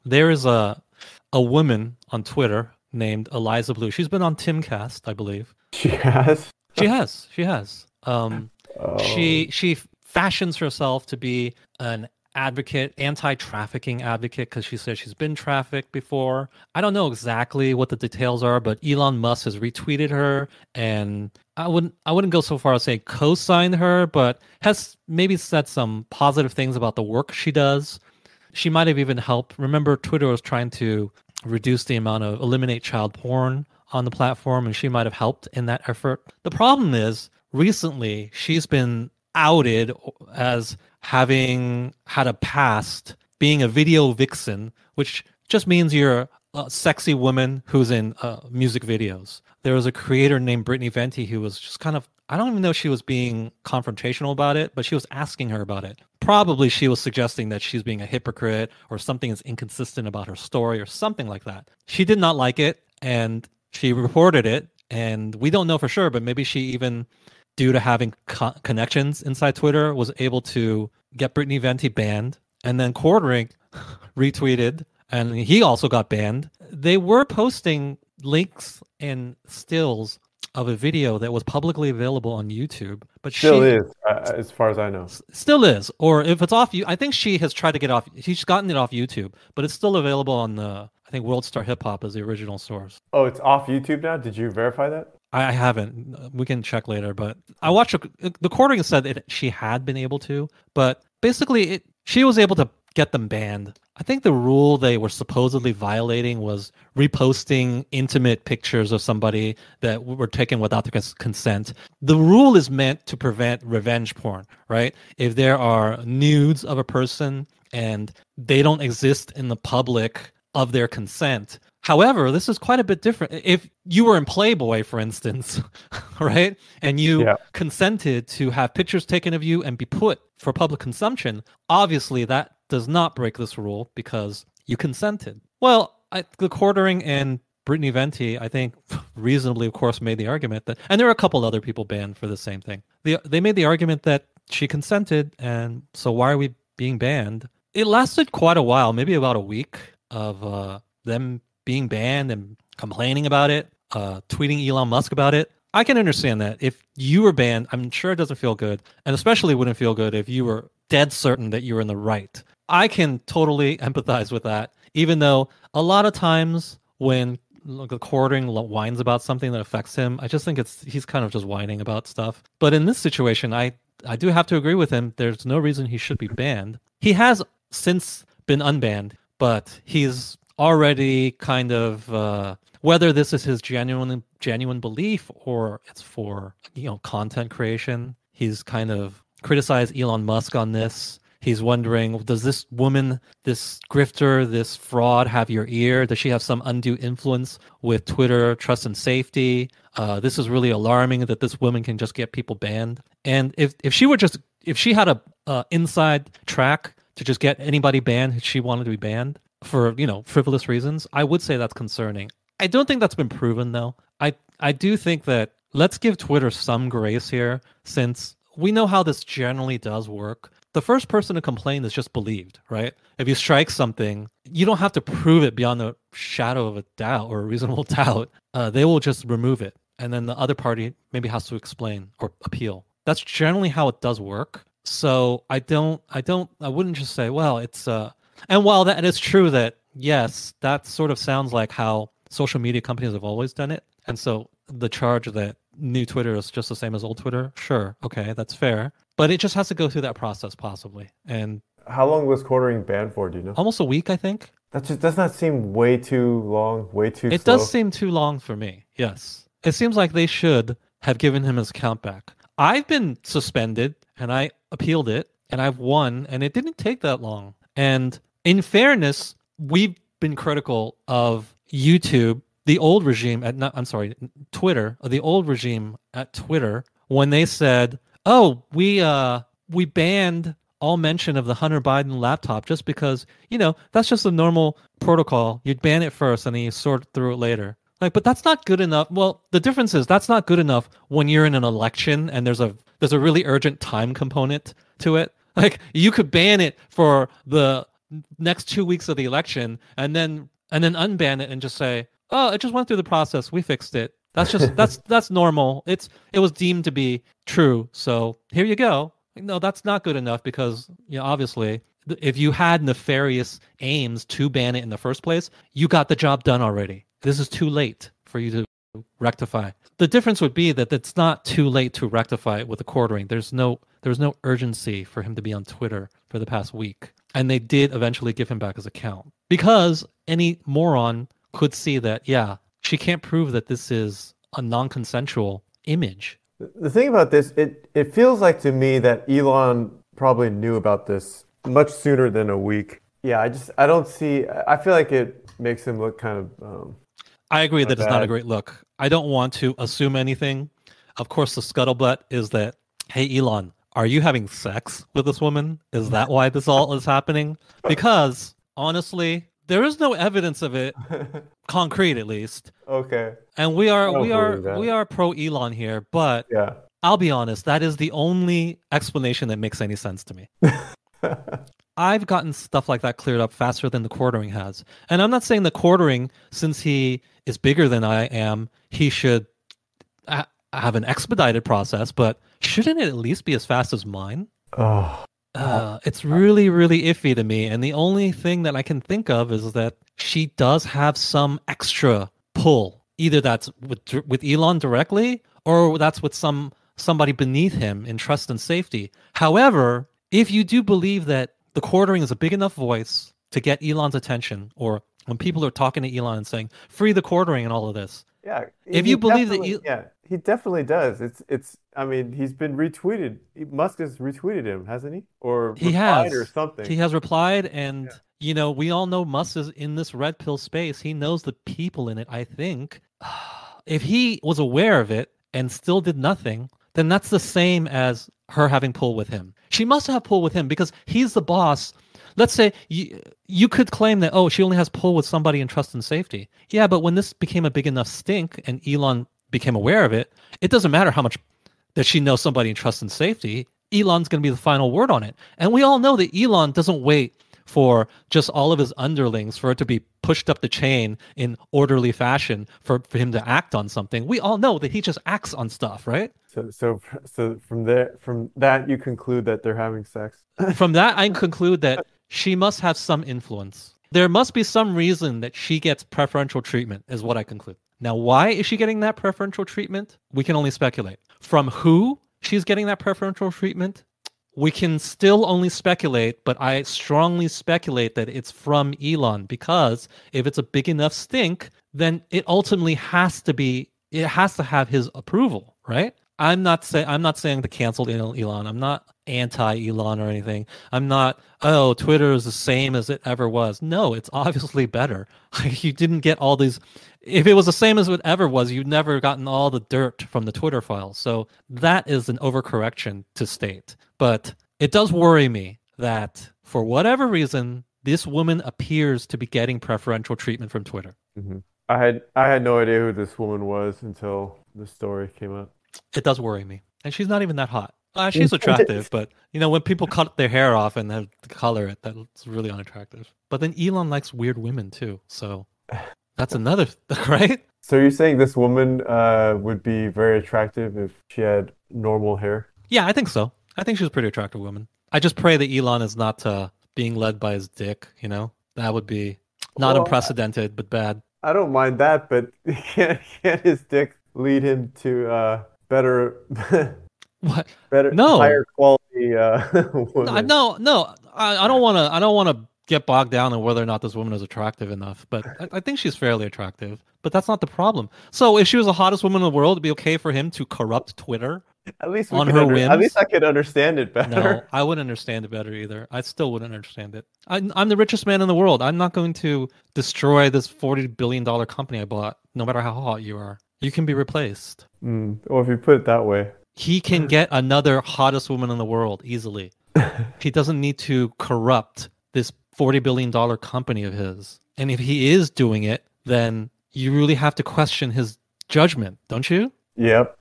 There is a woman on Twitter named Eliza Bleu. She's been on Timcast, I believe. She has. She has. Oh, She fashions herself to be an advocate, anti-trafficking advocate, because she says she's been trafficked before. I don't know exactly what the details are, but Elon Musk has retweeted her, and I wouldn't go so far as say co-sign her, but has maybe said some positive things about the work she does. She might have even helped. Remember, Twitter was trying to reduce the amount of eliminate child porn on the platform, and she might have helped in that effort. The problem is, recently, she's been outed as having had a past being a video vixen, which just means you're a sexy woman who's in music videos. There was a creator named Brittany Venti who was just kind of, I don't even know if she was being confrontational about it, but she was asking her about it. Probably she was suggesting that she's being a hypocrite or something is inconsistent about her story or something like that. She did not like it and she reported it. And we don't know for sure, but maybe she even, due to having connections inside Twitter, was able to get Brittany Venti banned. And then Quartering retweeted, and he also got banned. They were posting links and stills of a video that was publicly available on YouTube, but still she is, as far as I know. still is. Or if it's off, I think she has tried to get off. She's gotten it off YouTube, but it's still available on the. I think World Star Hip Hop is the original source. Oh, it's off YouTube now? Did you verify that? I haven't. We can check later, but I watched the recording said that she had been able to, but basically she was able to get them banned. I think the rule they were supposedly violating was reposting intimate pictures of somebody that were taken without their consent. The rule is meant to prevent revenge porn, right? If there are nudes of a person and they don't exist in the public of their consent. However, this is quite a bit different. If you were in Playboy, for instance, right, and you Yeah. consented to have pictures taken of you and be put for public consumption, obviously that does not break this rule because you consented. Well, the Quartering and Brittany Venti, I think, reasonably, of course, made the argument that, and there are a couple other people banned for the same thing. They made the argument that she consented, and so why are we being banned? It lasted quite a while, maybe about a week of them being banned and complaining about it, tweeting Elon Musk about it. I can understand that. If you were banned, I'm sure it doesn't feel good, and especially wouldn't feel good if you were dead certain that you were in the right. I can totally empathize with that, even though a lot of times when the Quartering whines about something that affects him, I just think he's kind of just whining about stuff. But in this situation, I do have to agree with him. There's no reason he should be banned. He has since been unbanned, but he's already kind of whether this is his genuine belief or it's for content creation. He's kind of criticized Elon Musk on this. He's wondering, does this woman, this grifter, this fraud have your ear? Does she have some undue influence with Twitter trust and safety? This is really alarming that this woman can just get people banned. And if she had a inside track to just get anybody banned, if she wanted to be banned for frivolous reasons, I would say that's concerning. I don't think that's been proven though. I do think that let's give Twitter some grace here, since we know how this generally does work. The first person to complain is just believed, right? If you strike something, you don't have to prove it beyond a shadow of a doubt or a reasonable doubt. They will just remove it, and then the other party maybe has to explain or appeal. That's generally how it does work. So I wouldn't just say, well, it's and while that is true that yes, that sort of sounds like how social media companies have always done it. And so the charge that new Twitter is just the same as old Twitter, sure, okay, that's fair. But it just has to go through that process possibly. And How long was Quartering banned for, do you know? almost a week, I think. That just does not seem way too long, way too It does slow. seem too long for me. Yes. It seems like they should have given him his account back. I've been suspended and I appealed it and I've won and it didn't take that long. And in fairness, we've been critical of YouTube, the old regime at I'm sorry, Twitter, the old regime at Twitter when they said, "Oh, we banned all mention of the Hunter Biden laptop just because, that's just a normal protocol. You'd ban it first and then you sort through it later." Like, but that's not good enough. Well, the difference is that's not good enough when you're in an election and there's a really urgent time component to it. Like, you could ban it for the next 2 weeks of the election and then unban it and just say, oh, it just went through the process. We fixed it. That's normal. It was deemed to be true. So here you go. No, that's not good enough because obviously if you had nefarious aims to ban it in the first place, you got the job done already. This is too late for you to rectify. The difference would be that it's not too late to rectify it with the quartering. There was no urgency for him to be on Twitter for the past week. And they did eventually give him back his account because any moron could see that, yeah, she can't prove that this is a non-consensual image. The thing about this, it feels like to me that Elon probably knew about this much sooner than a week. Yeah, I don't see, I feel like it makes him look kind of I agree that it's not a great look. I don't want to assume anything. Of course, the scuttlebutt is that, hey, Elon, are you having sex with this woman? Is that why this all is happening? Because, honestly, there is no evidence of it, concrete at least. Okay. And we are pro Elon here, but yeah. I'll be honest, that is the only explanation that makes any sense to me. I've gotten stuff like that cleared up faster than the quartering has. And I'm not saying the quartering, since he is bigger than I am, he should have an expedited process, but shouldn't it at least be as fast as mine? Oh. It's really, really iffy to me. And the only thing that I can think of is that she does have some extra pull. Either that's with Elon directly, or that's with somebody beneath him in trust and safety. However, if you do believe that the quartering is a big enough voice to get Elon's attention, or when people are talking to Elon and saying, free the quartering and all of this. Yeah. If you believe that... Yeah, he definitely does. I mean, he's been retweeted. Musk has retweeted him, hasn't he? Or he has. Or something. He has replied, and, we all know Musk is in this red pill space. He knows the people in it, I think. If he was aware of it and still did nothing, then that's the same as her having pull with him. She must have pull with him because he's the boss. Let's say you could claim that, oh, she only has pull with somebody in trust and safety. Yeah, but when this became a big enough stink and Elon became aware of it, it doesn't matter how much that she knows somebody in trust and safety. Elon's going to be the final word on it. And we all know that Elon doesn't wait for just all of his underlings for it to be pushed up the chain in orderly fashion for him to act on something. We all know that he just acts on stuff, right? So from that you conclude that they're having sex. From that I conclude that she must have some influence. There must be some reason that she gets preferential treatment, is what I conclude. Now, why is she getting that preferential treatment? We can only speculate. From who she's getting that preferential treatment? We can still only speculate, but I strongly speculate that it's from Elon, because if it's a big enough stink, then it ultimately has to have his approval, right? I'm not saying to cancel Elon. I'm not anti-Elon or anything. I'm not, oh, Twitter is the same as it ever was. No, it's obviously better. You didn't get all these. If it was the same as it ever was, you'd never gotten all the dirt from the Twitter files. So that is an overcorrection to state. But it does worry me that for whatever reason, this woman appears to be getting preferential treatment from Twitter. Mm-hmm. I had no idea who this woman was until the story came up. It does worry me. And she's not even that hot. She's attractive, but when people cut their hair off and have the color, that's really unattractive. But then Elon likes weird women too, so that's another, right? So you're saying this woman would be very attractive if she had normal hair? Yeah, I think so. I think she's a pretty attractive woman. I just pray that Elon is not being led by his dick, That would be not unprecedented, but bad. I don't mind that, but can't his dick lead him to better... What? Better, no, higher quality women. No. I don't want to get bogged down in whether or not this woman is attractive enough. But I think she's fairly attractive. But that's not the problem. So if she was the hottest woman in the world, it'd be okay for him to corrupt Twitter. At least on her whims. At least I could understand it better. No, I wouldn't understand it better either. I still wouldn't understand it. I'm the richest man in the world. I'm not going to destroy this $40 billion company I bought, no matter how hot you are. You can be replaced. Or if you put it that way. He can get another hottest woman in the world easily. He doesn't need to corrupt this $40 billion company of his. And if he is doing it, then you really have to question his judgment, don't you? Yep.